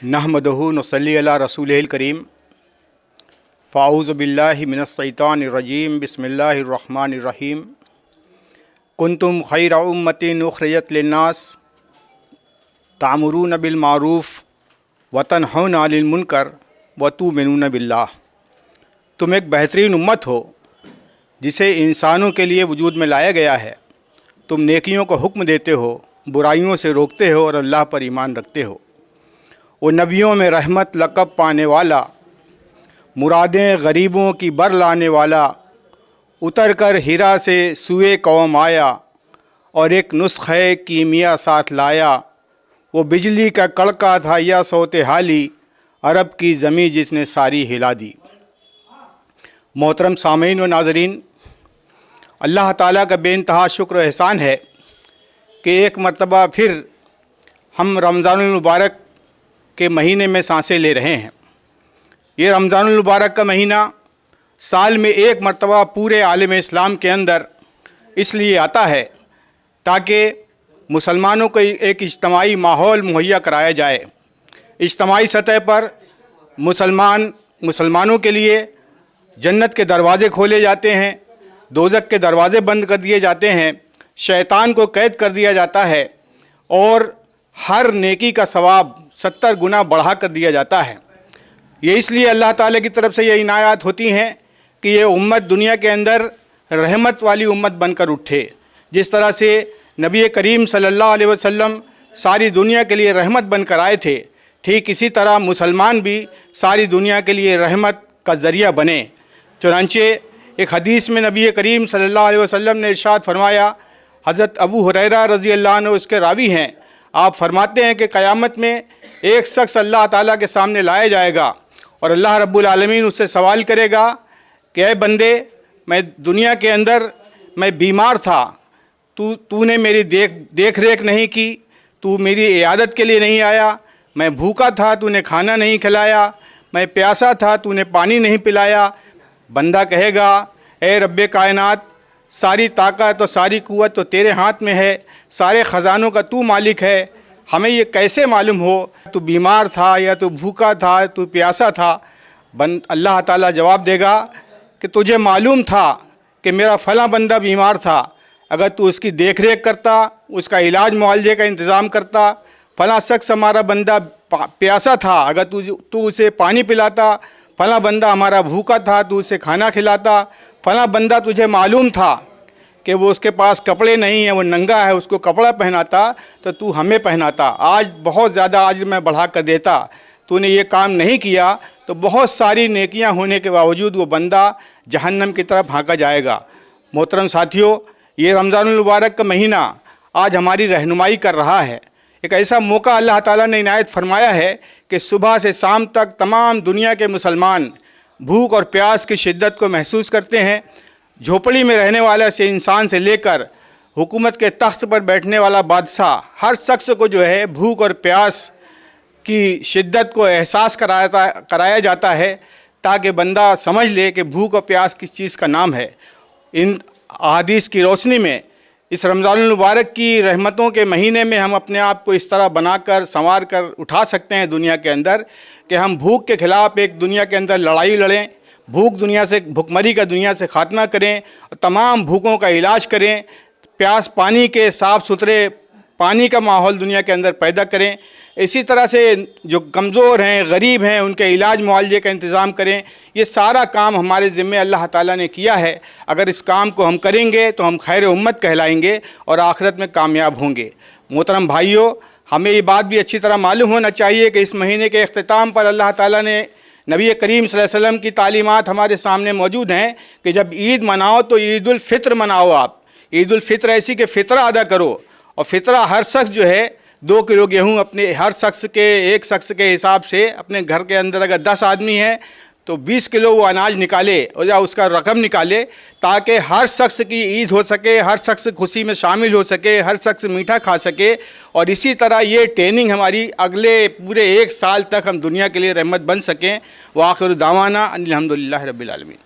नहमदहु नसल्ली अला रसूलिल करीम फ़ाऊज़ु बिल्लाहि मिनश्शैतानिर रजीम बिस्मिल्लाहिर रहमानिर रहीम कुंतुम खैरा उम्मतिन उख़रिजत लिन्नास तामुरून बिल मारूफ़ व तनहौना अनिल मुनकर व तुमिनून बिल्लाह। तुम एक बेहतरीन उम्मत हो जिसे इंसानों के लिए वजूद में लाया गया है। तुम नेकियों को हुक्म देते हो, बुराइयों से रोकते हो और अल्लाह पर ईमान रखते हो। वो नबियों में रहमत लक़ब पाने वाला, मुरादें गरीबों की बर लाने वाला, उतर कर हिरा से सुए कौम आया और एक नुस्ख़े कीमिया साथ लाया। वो बिजली का कड़का था या सोते हाली, अरब की ज़मीं जिसने सारी हिला दी। मोहतरम सामीन व नाज़रीन, अल्लाह ताला का बेइंतहा शुक्र एहसान है कि एक मरतबा फिर हम रमज़ानुल मुबारक के महीने में सांसें ले रहे हैं। ये रमज़ानुल मुबारक का महीना साल में एक मरतबा पूरे आलम इस्लाम के अंदर इसलिए आता है ताकि मुसलमानों को एक इज्तमाई माहौल मुहैया कराया जाए। इज्तमाई सतह पर मुसलमानों के लिए जन्नत के दरवाज़े खोले जाते हैं, दोज़ख के दरवाज़े बंद कर दिए जाते हैं, शैतान को कैद कर दिया जाता है और हर नेकी का सवाब 70 गुना बढ़ा कर दिया जाता है। ये इसलिए अल्लाह ताला की तरफ से ये इनायत होती हैं कि ये उम्मत दुनिया के अंदर रहमत वाली उम्मत बनकर उठे। जिस तरह से नबी करीम सल्लल्लाहु अलैहि वसल्लम सारी दुनिया के लिए रहमत बनकर आए थे, ठीक इसी तरह मुसलमान भी सारी दुनिया के लिए रहमत का ज़रिया बने। चुनांचे एक हदीस में नबी करीम सल्लल्लाहु अलैहि वसल्लम ने इरशाद फरमाया, हज़रत अबू हुरैरा रज़ी अल्लाह अन्हु उसके रावी हैं, आप फरमाते हैं कि क़यामत में एक शख्स अल्लाह ताला के सामने लाया जाएगा और अल्लाह रब्बुल आलमीन उससे सवाल करेगा कि ऐ बंदे, मैं दुनिया के अंदर मैं बीमार था, तूने मेरी देख रेख नहीं की, तू मेरी इयादत के लिए नहीं आया, मैं भूखा था, तूने खाना नहीं खिलाया, मैं प्यासा था, तूने पानी नहीं पिलाया। बंदा कहेगा, ए रब्बे कायनात, सारी ताकत और सारी कुव्वत तो तेरे हाथ में है, सारे ख़जानों का तू मालिक है, हमें ये कैसे मालूम हो तू बीमार था या तू भूखा था, तू प्यासा था। अल्लाह ताला जवाब देगा कि तुझे मालूम था कि मेरा फ़लाँ बंदा बीमार था, अगर तू उसकी देख रेख करता, उसका इलाज मुआवजे का इंतज़ाम करता, फ़लाँ शख्स हमारा बंदा प्यासा था, अगर तू उसे पानी पिलाता, फ़लाँ बंदा हमारा भूखा था, तू उसे खाना खिलाता, फ़लाँ बंदा तुझे मालूम था कि वो उसके पास कपड़े नहीं हैं, वो नंगा है, उसको कपड़ा पहनाता तो तू हमें पहनाता। आज बहुत ज़्यादा आज मैं बढ़ा कर देता, तूने ये काम नहीं किया तो बहुत सारी नेकियां होने के बावजूद वो बंदा जहन्नम की तरफ हाँका जाएगा। मोहतरम साथियों, ये रमज़ानुल मुबारक का महीना आज हमारी रहनुमाई कर रहा है। एक ऐसा मौका अल्लाह ताला ने इनायत फरमाया है कि सुबह से शाम तक तमाम दुनिया के मुसलमान भूख और प्यास की शिद्दत को महसूस करते हैं। झोपड़ी में रहने वाले से इंसान से लेकर हुकूमत के तख्त पर बैठने वाला बादशाह, हर शख्स को जो है भूख और प्यास की शिद्दत को एहसास कराया जाता है ताकि बंदा समझ ले कि भूख और प्यास किस चीज़ का नाम है। इन अहादीस की रोशनी में इस रमज़ानुल मुबारक की रहमतों के महीने में हम अपने आप को इस तरह बनाकर संवार कर उठा सकते हैं दुनिया के अंदर कि हम भूख के ख़िलाफ़ एक दुनिया के अंदर लड़ाई लड़ें, भूखमरी का दुनिया से ख़ात्मा करें, तमाम भूखों का इलाज करें, प्यास पानी के साफ़ सुथरे पानी का माहौल दुनिया के अंदर पैदा करें। इसी तरह से जो कमज़ोर हैं, गरीब हैं, उनके इलाज मुआवजे का इंतज़ाम करें। ये सारा काम हमारे ज़िम्मे अल्लाह ताला ने किया है। अगर इस काम को हम करेंगे तो हम खैर उम्मत कहलाएंगे और आखिरत में कामयाब होंगे। मोहतरम भाइयों, हमें ये बात भी अच्छी तरह मालूम होना चाहिए कि इस महीने के अख्तिताम पर अल्लाह ताला ने नबी करीम सल्लल्लाहु अलैहि वसल्लम की तालीमात हमारे सामने मौजूद हैं कि जब ईद मनाओ तो ईद उल फ़ित्र मनाओ। आप ईद उल फ़ित्र ऐसी कि फ़ितरा अदा करो, और फ़ितरा हर शख्स जो है 2 किलो गेहूँ अपने हर शख्स के एक शख्स के हिसाब से अपने घर के अंदर अगर 10 आदमी हैं तो 20 किलो वो अनाज निकाले और या उसका रकम निकाले ताकि हर शख्स की ईद हो सके, हर शख्स खुशी में शामिल हो सके, हर शख्स मीठा खा सके। और इसी तरह ये ट्रेनिंग हमारी अगले पूरे 1 साल तक हम दुनिया के लिए रहमत बन सकें। व आखिर दावाना अनिल हम्दुलिल्लाहि रब्बिल आलमीन।